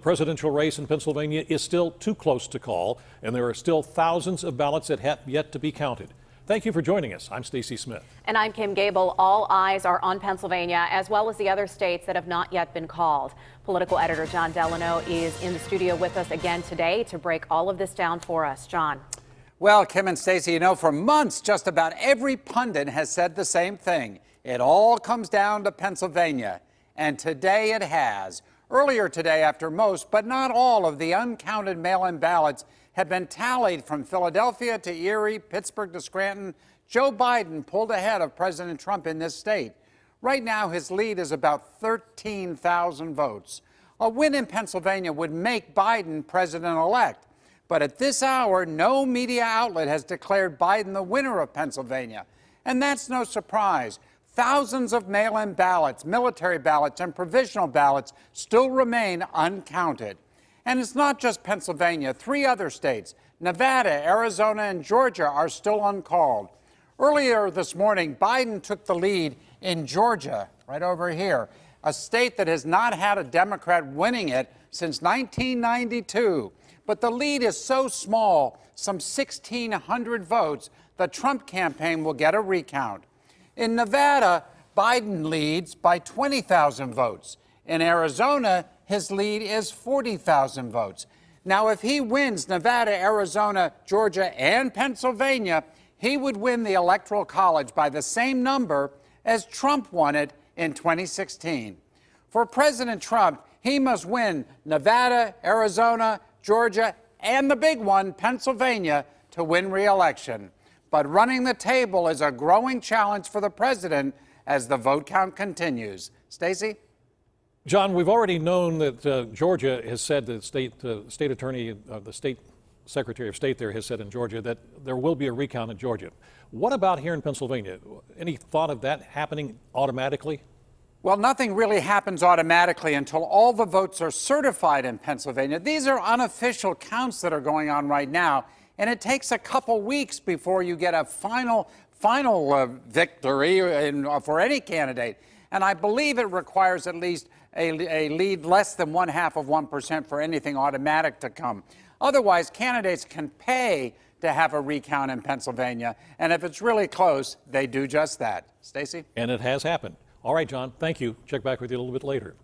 The presidential race in Pennsylvania is still too close to call, and there are still thousands of ballots that have yet to be counted. Thank you for joining us. I'm Stacey Smith. And I'm Kim Gable. All eyes are on Pennsylvania, as well as the other states that have not yet been called. Political editor John Delano is in the studio with us again today to break all of this down for us. John. Well, Kim and Stacey, for months, just about every pundit has said the same thing. It all comes down to Pennsylvania. And today it has. Earlier today, after most, but not all, of the uncounted mail-in ballots had been tallied from Philadelphia to Erie, Pittsburgh to Scranton, Joe Biden pulled ahead of President Trump in this state. Right now, his lead is about 13,000 votes. A win in Pennsylvania would make Biden president-elect. But at this hour, no media outlet has declared Biden the winner of Pennsylvania. And that's no surprise. Thousands of mail-in ballots, military ballots, and provisional ballots still remain uncounted. And it's not just Pennsylvania. 3 other states, Nevada, Arizona, and Georgia, are still uncalled. Earlier this morning, Biden took the lead in Georgia, right over here, a state that has not had a Democrat winning it since 1992. But the lead is so small, some 1,600 votes, the Trump campaign will get a recount. In Nevada, Biden leads by 20,000 votes. In Arizona, his lead is 40,000 votes. Now, if he wins Nevada, Arizona, Georgia, and Pennsylvania, he would win the Electoral College by the same number as Trump won it in 2016. For President Trump, he must win Nevada, Arizona, Georgia, and the big one, Pennsylvania, to win re-election. But running the table is a growing challenge for the president as the vote count continues. Stacey? John, we've already known that Georgia has said, the state attorney, the state secretary of state there has said in Georgia that there will be a recount in Georgia. What about here in Pennsylvania? Any thought of that happening automatically? Well, nothing really happens automatically until all the votes are certified in Pennsylvania. These are unofficial counts that are going on right now, and it takes a couple weeks before you get a final victory for any candidate. And I believe it requires at least a lead less than 0.5% for anything automatic to come. Otherwise, candidates can pay to have a recount in Pennsylvania. And if it's really close, they do just that. Stacey? And it has happened. All right, John, thank you. Check back with you a little bit later.